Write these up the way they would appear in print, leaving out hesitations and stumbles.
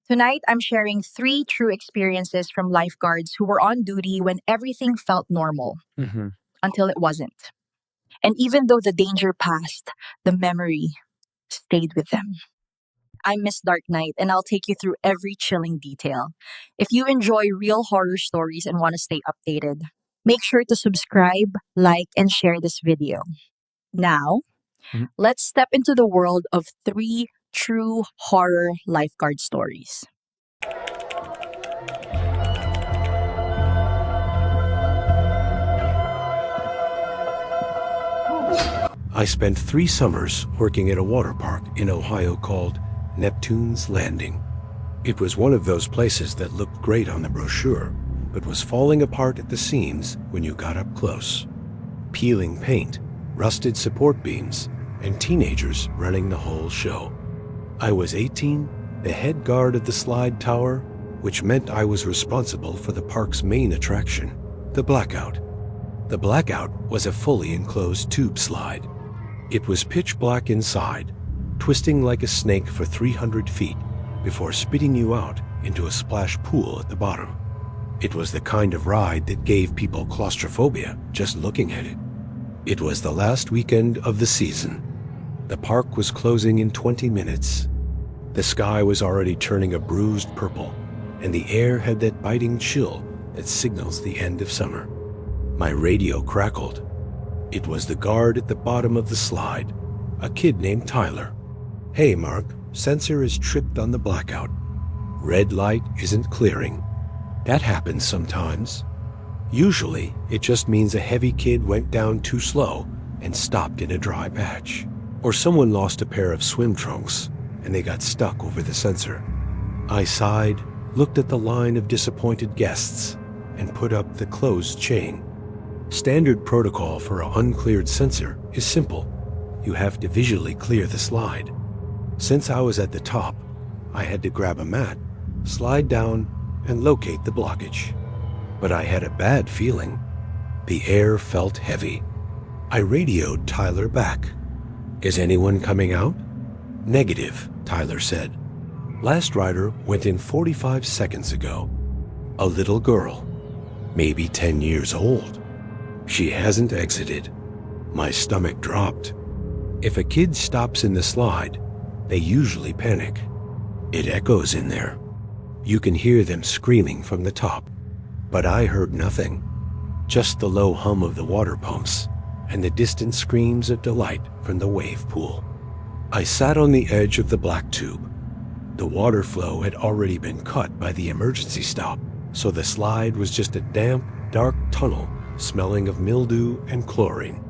Tonight, I'm sharing three true experiences from lifeguards who were on duty when everything felt normal hmm until it wasn't. And even though the danger passed, the memory stayed with them. I'm Miss Dark Knight, and I'll take you through every chilling detail. If you enjoy real horror stories and want to stay updated, make sure to subscribe, like, and share this video. Now, let's step into the world of three true horror lifeguard stories. I spent 3 summers working at a water park in Ohio called Neptune's Landing. It was one of those places that looked great on the brochure, but was falling apart at the seams when you got up close. Peeling paint, rusted support beams, and teenagers running the whole show. I was 18, the head guard of the slide tower, which meant I was responsible for the park's main attraction, the Blackout. The Blackout was a fully enclosed tube slide. It was pitch black inside, twisting like a snake for 300 feet before spitting you out into a splash pool at the bottom. It was the kind of ride that gave people claustrophobia just looking at it. It was the last weekend of the season. The park was closing in 20 minutes. The sky was already turning a bruised purple, and the air had that biting chill that signals the end of summer. My radio crackled. It was the guard at the bottom of the slide, a kid named Tyler. "Hey, Mark, sensor is tripped on the Blackout. Red light isn't clearing." That happens sometimes. Usually, it just means a heavy kid went down too slow and stopped in a dry patch. Or someone lost a pair of swim trunks and they got stuck over the sensor. I sighed, looked at the line of disappointed guests, and put up the closed chain. Standard protocol for an uncleared sensor is simple. You have to visually clear the slide. Since I was at the top, I had to grab a mat, slide down, and locate the blockage. But I had a bad feeling. The air felt heavy. I radioed Tyler back. "Is anyone coming out?" "Negative," Tyler said. "Last rider went in 45 seconds ago. A little girl, maybe 10 years old. She hasn't exited." My stomach dropped. If a kid stops in the slide, they usually panic. It echoes in there. You can hear them screaming from the top. But I heard nothing. Just the low hum of the water pumps and the distant screams of delight from the wave pool. I sat on the edge of the black tube. The water flow had already been cut by the emergency stop, so the slide was just a damp, dark tunnel smelling of mildew and chlorine.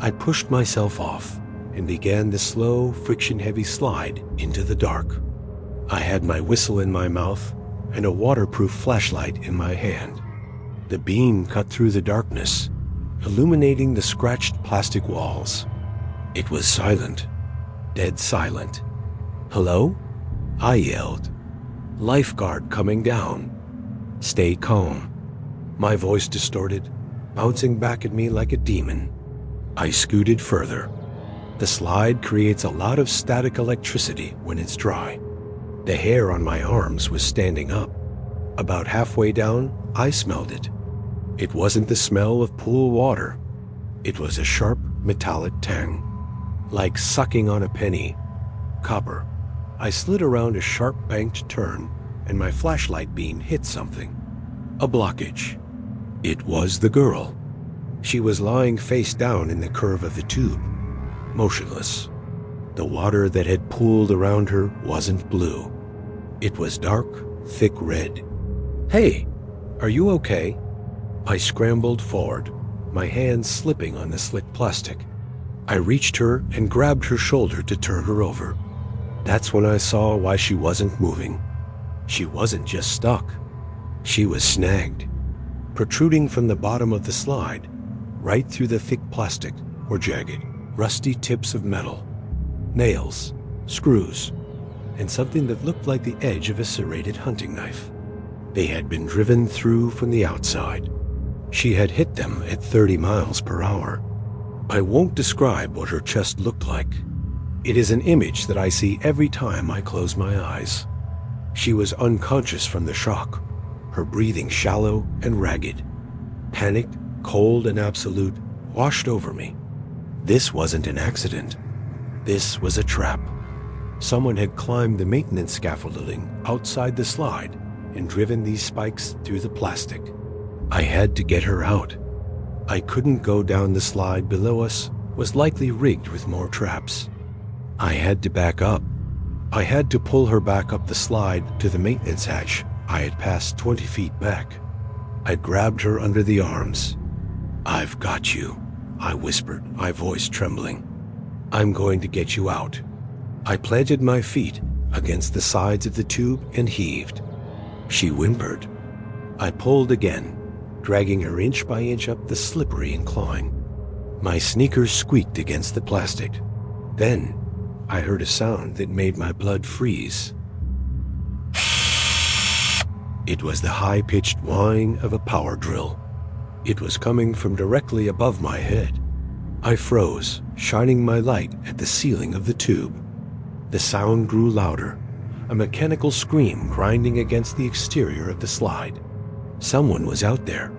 I pushed myself off and began the slow, friction-heavy slide into the dark. I had my whistle in my mouth and a waterproof flashlight in my hand. The beam cut through the darkness, illuminating the scratched plastic walls. It was silent, dead silent. "Hello?" I yelled. "Lifeguard coming down. Stay calm." My voice distorted, bouncing back at me like a demon. I scooted further. The slide creates a lot of static electricity when it's dry. The hair on my arms was standing up. About halfway down, I smelled it. It wasn't the smell of pool water. It was a sharp, metallic tang, like sucking on a penny. Copper. I slid around a sharp banked turn, and my flashlight beam hit something. A blockage. It was the girl. She was lying face down in the curve of the tube, motionless. The water that had pooled around her wasn't blue. It was dark, thick red. "Hey, are you okay?" I scrambled forward, my hands slipping on the slick plastic. I reached her and grabbed her shoulder to turn her over. That's when I saw why she wasn't moving. She wasn't just stuck. She was snagged. Protruding from the bottom of the slide, right through the thick plastic, were jagged, rusty tips of metal, nails, screws, and something that looked like the edge of a serrated hunting knife. They had been driven through from the outside. She had hit them at 30 miles per hour. I won't describe what her chest looked like. It is an image that I see every time I close my eyes. She was unconscious from the shock, her breathing shallow and ragged. Panic, cold and absolute, washed over me. This wasn't an accident. This was a trap. Someone had climbed the maintenance scaffolding outside the slide and driven these spikes through the plastic. I had to get her out. I couldn't go down the slide below us, was likely rigged with more traps. I had to back up. I had to pull her back up the slide to the maintenance hatch I had passed 20 feet back. I grabbed her under the arms. "I've got you," I whispered, my voice trembling. "I'm going to get you out." I planted my feet against the sides of the tube and heaved. She whimpered. I pulled again, dragging her inch by inch up the slippery incline. My sneakers squeaked against the plastic. Then I heard a sound that made my blood freeze. It was the high-pitched whine of a power drill. It was coming from directly above my head. I froze, shining my light at the ceiling of the tube. The sound grew louder, a mechanical scream grinding against the exterior of the slide. Someone was out there.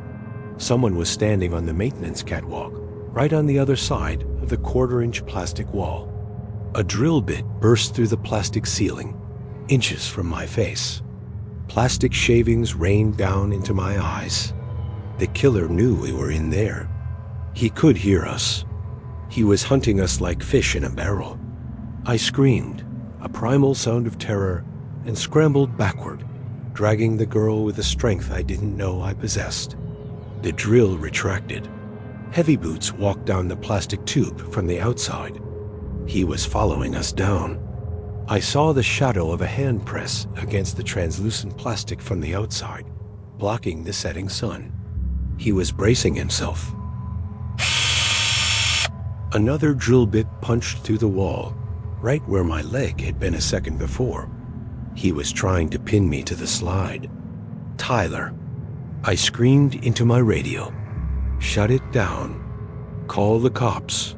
Someone was standing on the maintenance catwalk, right on the other side of the quarter-inch plastic wall. A drill bit burst through the plastic ceiling, inches from my face. Plastic shavings rained down into my eyes. The killer knew we were in there. He could hear us. He was hunting us like fish in a barrel. I screamed, a primal sound of terror, and scrambled backward, dragging the girl with a strength I didn't know I possessed. The drill retracted. Heavy boots walked down the plastic tube from the outside. He was following us down. I saw the shadow of a hand press against the translucent plastic from the outside, blocking the setting sun. He was bracing himself. Another drill bit punched through the wall, right where my leg had been a second before. He was trying to pin me to the slide. "Tyler." I screamed into my radio. "Shut it down. Call the cops.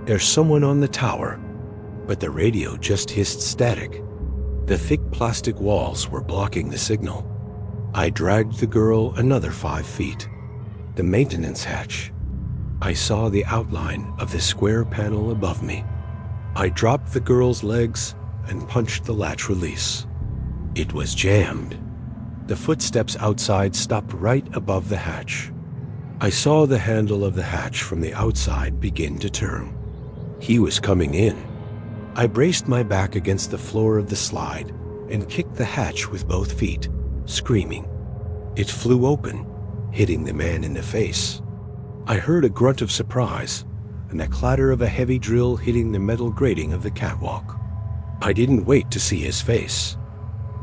There's someone on the tower." But the radio just hissed static. The thick plastic walls were blocking the signal. I dragged the girl another 5 feet. The maintenance hatch. I saw the outline of the square panel above me. I dropped the girl's legs and punched the latch release. It was jammed. The footsteps outside stopped right above the hatch. I saw the handle of the hatch from the outside begin to turn. He was coming in. I braced my back against the floor of the slide and kicked the hatch with both feet, screaming. It flew open, hitting the man in the face. I heard a grunt of surprise and the clatter of a heavy drill hitting the metal grating of the catwalk. I didn't wait to see his face.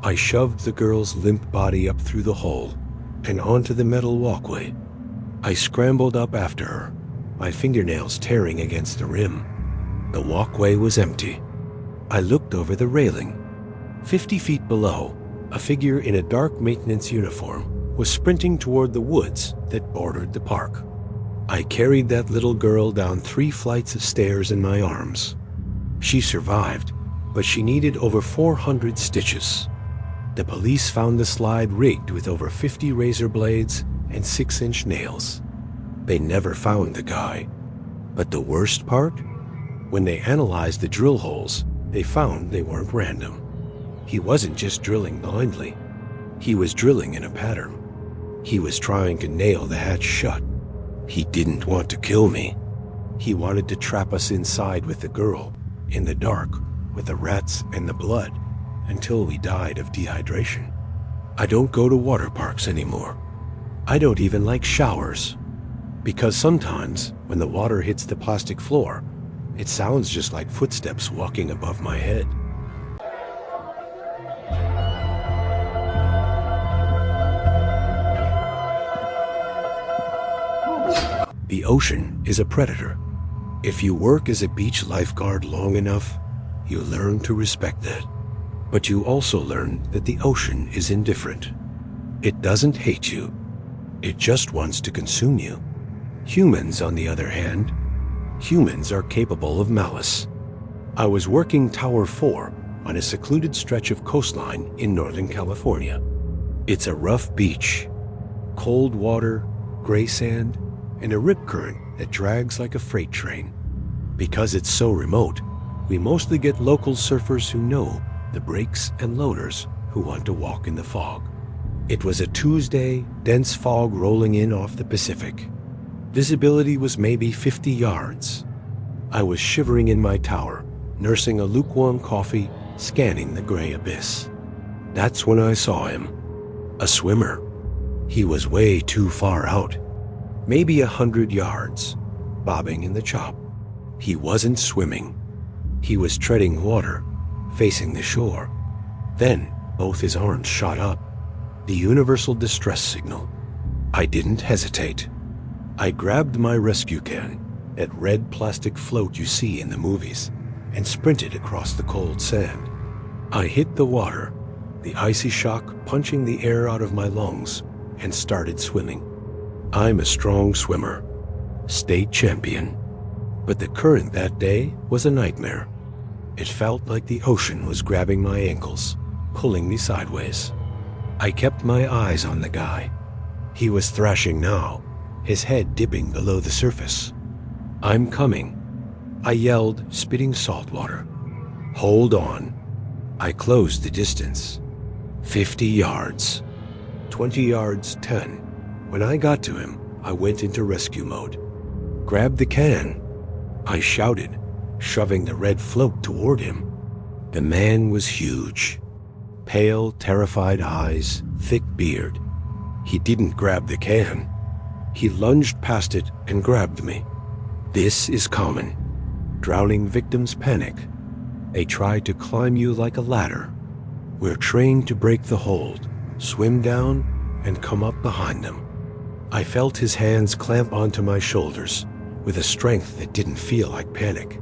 I shoved the girl's limp body up through the hole and onto the metal walkway. I scrambled up after her, my fingernails tearing against the rim. The walkway was empty. I looked over the railing. 50 feet below, a figure in a dark maintenance uniform was sprinting toward the woods that bordered the park. I carried that little girl down 3 flights of stairs in my arms. She survived, but she needed over 400 stitches. The police found the slide rigged with over 50 razor blades and 6-inch nails. They never found the guy. But the worst part? When they analyzed the drill holes, they found they weren't random. He wasn't just drilling blindly. He was drilling in a pattern. He was trying to nail the hatch shut. He didn't want to kill me. He wanted to trap us inside with the girl, in the dark, with the rats and the blood, until we died of dehydration. I don't go to water parks anymore. I don't even like showers. Because sometimes, when the water hits the plastic floor, it sounds just like footsteps walking above my head. The ocean is a predator. If you work as a beach lifeguard long enough, you learn to respect that. But you also learn that the ocean is indifferent. It doesn't hate you. It just wants to consume you. Humans, on the other hand, humans are capable of malice. I was working Tower 4 on a secluded stretch of coastline in Northern California. It's a rough beach, cold water, gray sand, and a rip current that drags like a freight train. Because it's so remote, we mostly get local surfers who know the breaks and loaders who want to walk in the fog. It was a Tuesday, dense fog rolling in off the Pacific. Visibility was maybe 50 yards. I was shivering in my tower, nursing a lukewarm coffee, scanning the gray abyss. That's when I saw him. A swimmer. He was way too far out. Maybe 100 yards, bobbing in the chop. He wasn't swimming. He was treading water, facing the shore. Then both his arms shot up. The universal distress signal. I didn't hesitate. I grabbed my rescue can, that red plastic float you see in the movies, and sprinted across the cold sand. I hit the water, the icy shock punching the air out of my lungs, and started swimming. I'm a strong swimmer, state champion. But the current that day was a nightmare. It felt like the ocean was grabbing my ankles, pulling me sideways. I kept my eyes on the guy. He was thrashing now, his head dipping below the surface. "I'm coming," I yelled, spitting salt water. "Hold on." I closed the distance. 50 yards. 20 yards, 10. When I got to him, I went into rescue mode. "Grab the can," I shouted, shoving the red float toward him. The man was huge. Pale, terrified eyes, thick beard. He didn't grab the can. He lunged past it and grabbed me. This is common. Drowning victims panic. They try to climb you like a ladder. We're trained to break the hold, swim down, and come up behind them. I felt his hands clamp onto my shoulders with a strength that didn't feel like panic.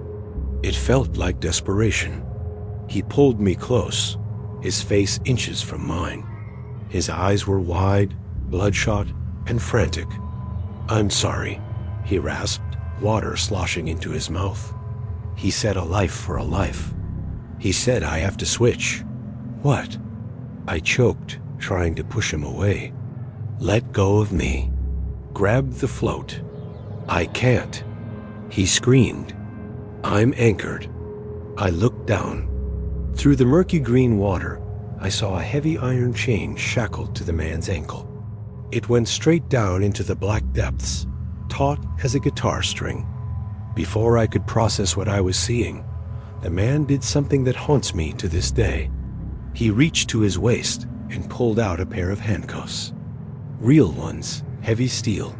It felt like desperation. He pulled me close, his face inches from mine. His eyes were wide, bloodshot, and frantic. "I'm sorry," he rasped, water sloshing into his mouth. He said a life for a life. He said I have to switch. What? I choked, trying to push him away. "Let go of me. Grab the float." "I can't." He screamed. "I'm anchored." I looked down. Through the murky green water, I saw a heavy iron chain shackled to the man's ankle. It went straight down into the black depths, taut as a guitar string. Before I could process what I was seeing, the man did something that haunts me to this day. He reached to his waist and pulled out a pair of handcuffs. Real ones, heavy steel.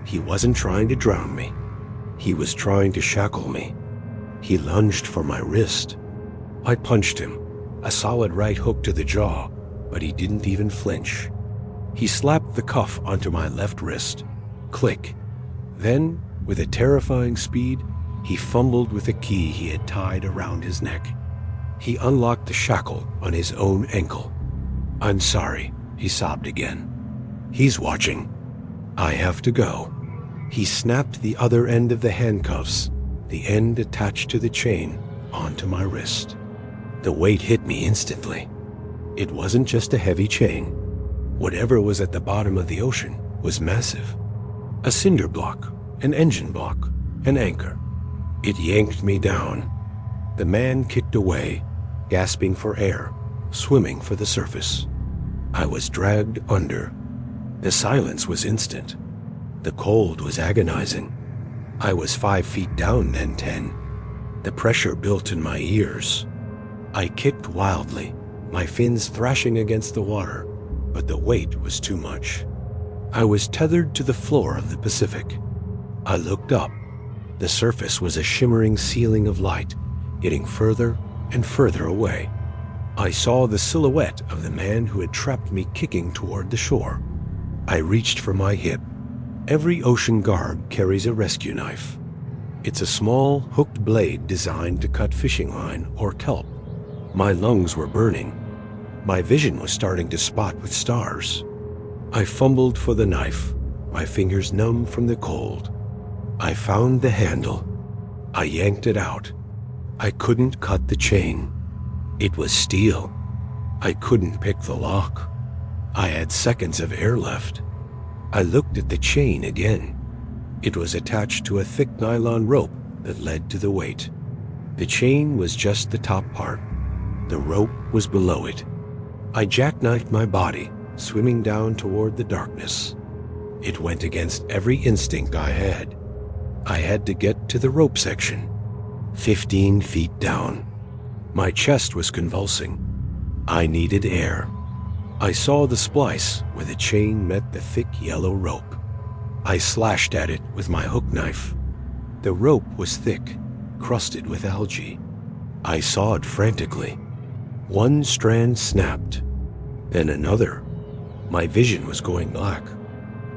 He wasn't trying to drown me. He was trying to shackle me. He lunged for my wrist. I punched him, a solid right hook to the jaw, but he didn't even flinch. He slapped the cuff onto my left wrist. Click. Then, with a terrifying speed, he fumbled with a key he had tied around his neck. He unlocked the shackle on his own ankle. "I'm sorry," he sobbed again. "He's watching. I have to go." He snapped the other end of the handcuffs, the end attached to the chain, onto my wrist. The weight hit me instantly. It wasn't just a heavy chain. Whatever was at the bottom of the ocean was massive. A cinder block, an engine block, an anchor. It yanked me down. The man kicked away, gasping for air, swimming for the surface. I was dragged under. The silence was instant. The cold was agonizing. I was 5 feet down, then 10. The pressure built in my ears. I kicked wildly, my fins thrashing against the water, but the weight was too much. I was tethered to the floor of the Pacific. I looked up. The surface was a shimmering ceiling of light, getting further and further away. I saw the silhouette of the man who had trapped me kicking toward the shore. I reached for my hip. Every ocean guard carries a rescue knife. It's a small, hooked blade designed to cut fishing line or kelp. My lungs were burning. My vision was starting to spot with stars. I fumbled for the knife, my fingers numb from the cold. I found the handle. I yanked it out. I couldn't cut the chain. It was steel. I couldn't pick the lock. I had seconds of air left. I looked at the chain again. It was attached to a thick nylon rope that led to the weight. The chain was just the top part. The rope was below it. I jackknifed my body, swimming down toward the darkness. It went against every instinct I had. I had to get to the rope section. 15 feet down. My chest was convulsing. I needed air. I saw the splice where the chain met the thick yellow rope. I slashed at it with my hook knife. The rope was thick, crusted with algae. I sawed frantically. One strand snapped, then another. My vision was going black.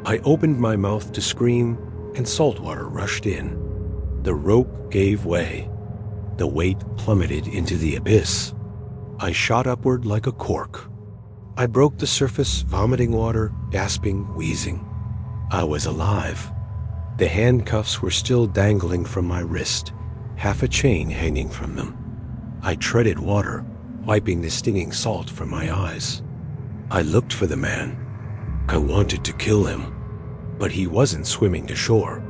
I opened my mouth to scream, and salt water rushed in. The rope gave way. The weight plummeted into the abyss. I shot upward like a cork. I broke the surface, vomiting water, gasping, wheezing. I was alive. The handcuffs were still dangling from my wrist, half a chain hanging from them. I treaded water, wiping the stinging salt from my eyes. I looked for the man. I wanted to kill him, but he wasn't swimming to shore.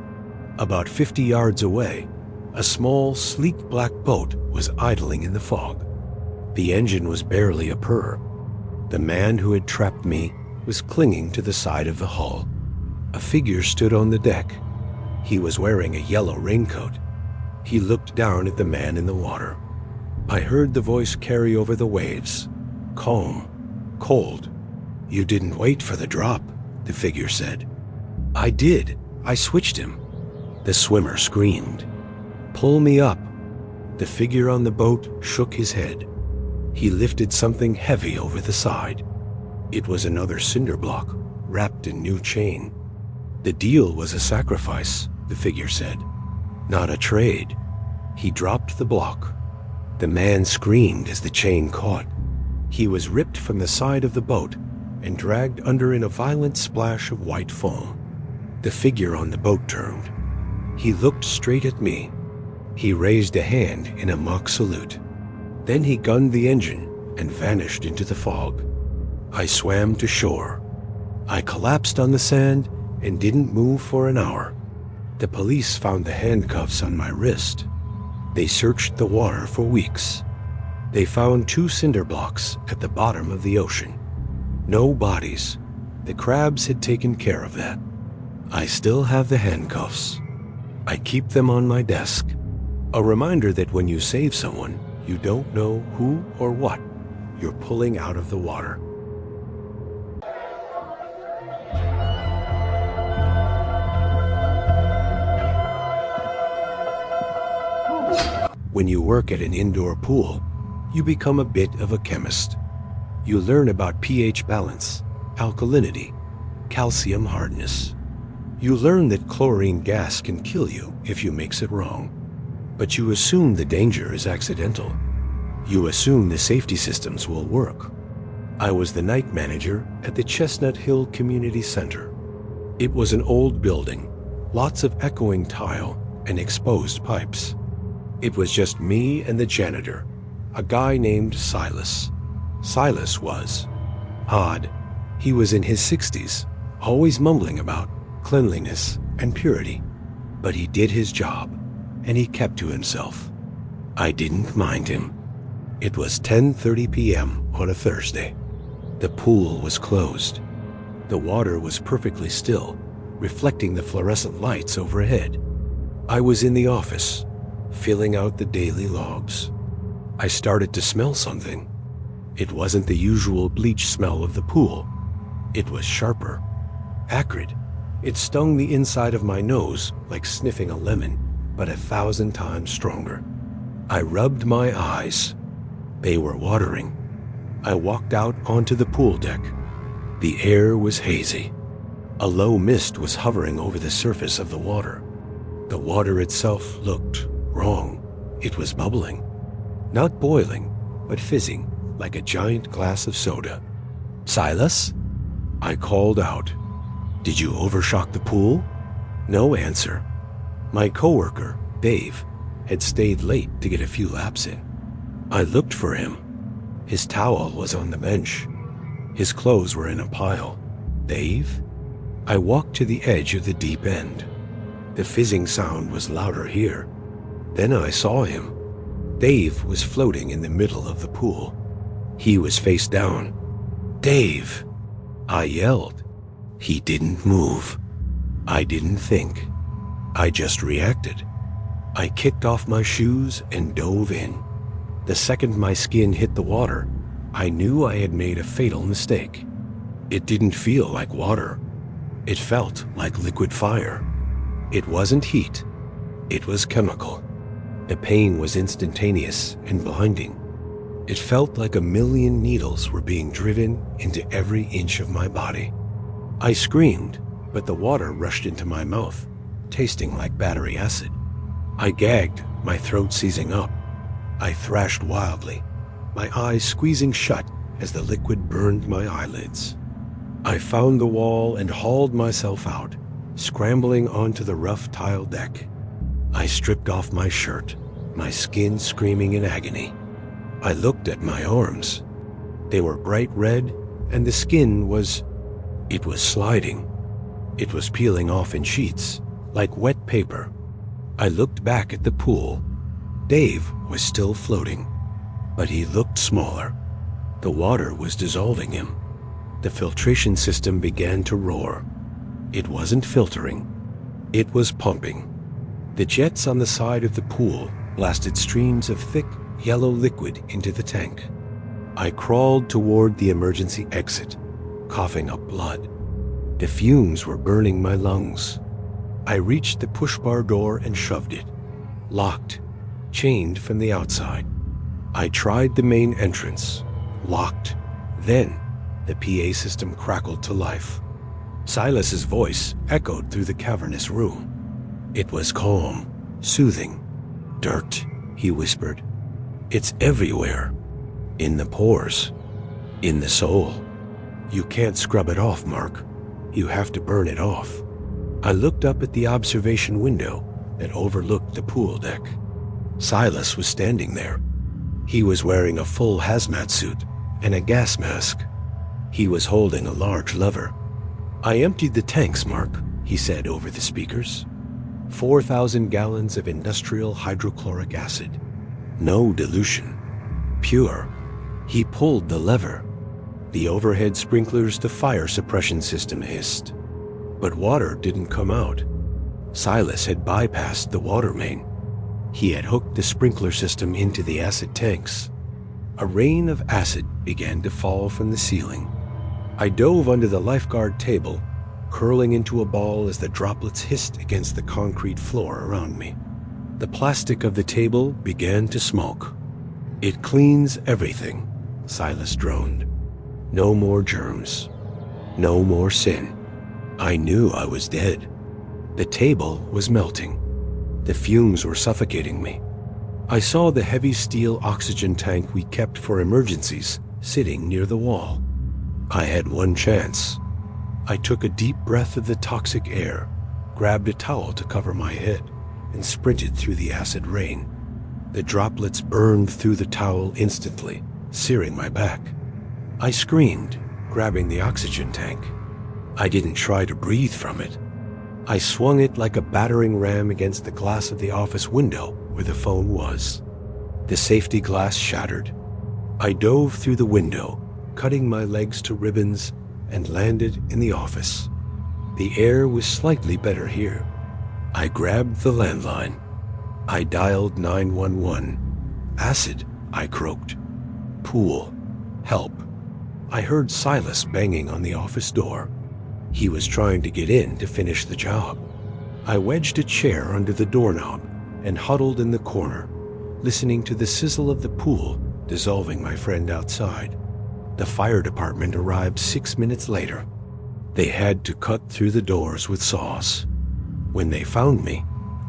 About 50 yards away, a small, sleek black boat was idling in the fog. The engine was barely a purr. The man who had trapped me was clinging to the side of the hull. A figure stood on the deck. He was wearing a yellow raincoat. He looked down at the man in the water. I heard the voice carry over the waves. Calm, cold. "You didn't wait for the drop," the figure said. "I did. I switched him." The swimmer screamed. "Pull me up." The figure on the boat shook his head. He lifted something heavy over the side. It was another cinder block, wrapped in new chain. "The deal was a sacrifice," the figure said. "Not a trade." He dropped the block. The man screamed as the chain caught. He was ripped from the side of the boat and dragged under in a violent splash of white foam. The figure on the boat turned. He looked straight at me. He raised a hand in a mock salute. Then he gunned the engine and vanished into the fog. I swam to shore. I collapsed on the sand and didn't move for an hour. The police found the handcuffs on my wrist. They searched the water for weeks. They found 2 cinder blocks at the bottom of the ocean. No bodies. The crabs had taken care of that. I still have the handcuffs. I keep them on my desk. A reminder that when you save someone, you don't know who or what you're pulling out of the water. When you work at an indoor pool, you become a bit of a chemist. You learn about pH balance, alkalinity, calcium hardness. You learn that chlorine gas can kill you if you mix it wrong. But you assume the danger is accidental. You assume the safety systems will work. I was the night manager at the Chestnut Hill Community Center. It was an old building, lots of echoing tile and exposed pipes. It was just me and the janitor, a guy named Silas. Silas was odd. He was in his 60s, always mumbling about cleanliness and purity. But he did his job, and he kept to himself. I didn't mind him. It was 10:30 p.m. on a Thursday. The pool was closed. The water was perfectly still, reflecting the fluorescent lights overhead. I was in the office, filling out the daily logs. I started to smell something. It wasn't the usual bleach smell of the pool. It was sharper, acrid. It stung the inside of my nose like sniffing a lemon, but 1,000 times stronger. I rubbed my eyes. They were watering. I walked out onto the pool deck. The air was hazy. A low mist was hovering over the surface of the water. The water itself looked wrong. It was bubbling. Not boiling, but fizzing like a giant glass of soda. "Silas?" I called out. "Did you overshock the pool?" No answer. My coworker, Dave, had stayed late to get a few laps in. I looked for him. His towel was on the bench. His clothes were in a pile. Dave? I walked to the edge of the deep end. The fizzing sound was louder here. Then I saw him. Dave was floating in the middle of the pool. He was face down. "Dave!" I yelled. He didn't move. I didn't think. I just reacted. I kicked off my shoes and dove in. The second my skin hit the water, I knew I had made a fatal mistake. It didn't feel like water. It felt like liquid fire. It wasn't heat. It was chemical. The pain was instantaneous and blinding. It felt like a million needles were being driven into every inch of my body. I screamed, but the water rushed into my mouth, tasting like battery acid. I gagged, my throat seizing up. I thrashed wildly, my eyes squeezing shut as the liquid burned my eyelids. I found the wall and hauled myself out, scrambling onto the rough tile deck. I stripped off my shirt, my skin screaming in agony. I looked at my arms. They were bright red, and the skin was... it was sliding. It was peeling off in sheets, like wet paper. I looked back at the pool. Dave was still floating, but he looked smaller. The water was dissolving him. The filtration system began to roar. It wasn't filtering. It was pumping. The jets on the side of the pool blasted streams of thick, yellow liquid into the tank. I crawled toward the emergency exit, coughing up blood. The fumes were burning my lungs. I reached the push-bar door and shoved it. Locked, chained from the outside. I tried the main entrance. Locked. Then, the PA system crackled to life. Silas's voice echoed through the cavernous room. It was calm, soothing. "Dirt," he whispered. "It's everywhere. In the pores. In the soul. You can't scrub it off, Mark. You have to burn it off." I looked up at the observation window that overlooked the pool deck. Silas was standing there. He was wearing a full hazmat suit and a gas mask. He was holding a large lever. "I emptied the tanks, Mark," he said over the speakers. 4,000 gallons of industrial hydrochloric acid. No dilution. Pure. He pulled the lever. The overhead sprinklers to fire suppression system hissed. But water didn't come out. Silas had bypassed the water main. He had hooked the sprinkler system into the acid tanks. A rain of acid began to fall from the ceiling. I dove under the lifeguard table, curling into a ball as the droplets hissed against the concrete floor around me. The plastic of the table began to smoke. "It cleans everything," Silas droned. "No more germs. No more sin." I knew I was dead. The table was melting. The fumes were suffocating me. I saw the heavy steel oxygen tank we kept for emergencies sitting near the wall. I had one chance. I took a deep breath of the toxic air, grabbed a towel to cover my head, and sprinted through the acid rain. The droplets burned through the towel instantly, searing my back. I screamed, grabbing the oxygen tank. I didn't try to breathe from it. I swung it like a battering ram against the glass of the office window where the phone was. The safety glass shattered. I dove through the window, cutting my legs to ribbons, and landed in the office. The air was slightly better here. I grabbed the landline. I dialed 911. "Acid," I croaked. "Pool. Help." I heard Silas banging on the office door. He was trying to get in to finish the job. I wedged a chair under the doorknob and huddled in the corner, listening to the sizzle of the pool dissolving my friend outside. The fire department arrived 6 minutes later. They had to cut through the doors with saws. When they found me,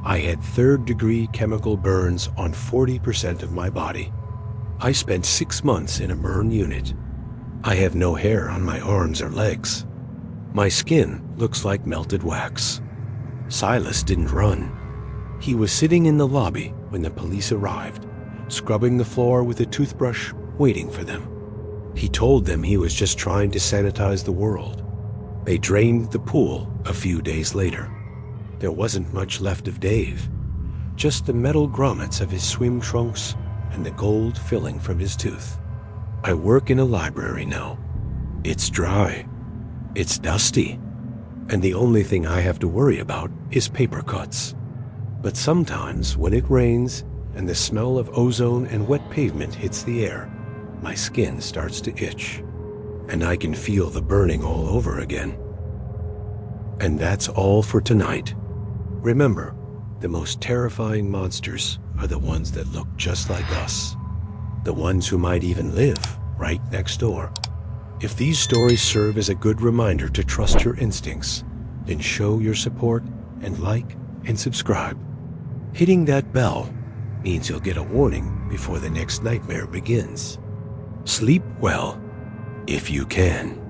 I had third-degree chemical burns on 40% of my body. I spent 6 months in a burn unit. I have no hair on my arms or legs. My skin looks like melted wax. Silas didn't run. He was sitting in the lobby when the police arrived, scrubbing the floor with a toothbrush waiting for them. He told them he was just trying to sanitize the world. They drained the pool a few days later. There wasn't much left of Dave, just the metal grommets of his swim trunks and the gold filling from his tooth. I work in a library now. It's dry, it's dusty, and the only thing I have to worry about is paper cuts. But sometimes when it rains and the smell of ozone and wet pavement hits the air, my skin starts to itch, and I can feel the burning all over again. And that's all for tonight. Remember, the most terrifying monsters are the ones that look just like us, the ones who might even live right next door. If these stories serve as a good reminder to trust your instincts, then show your support and like and subscribe. Hitting that bell means you'll get a warning before the next nightmare begins. Sleep well, if you can.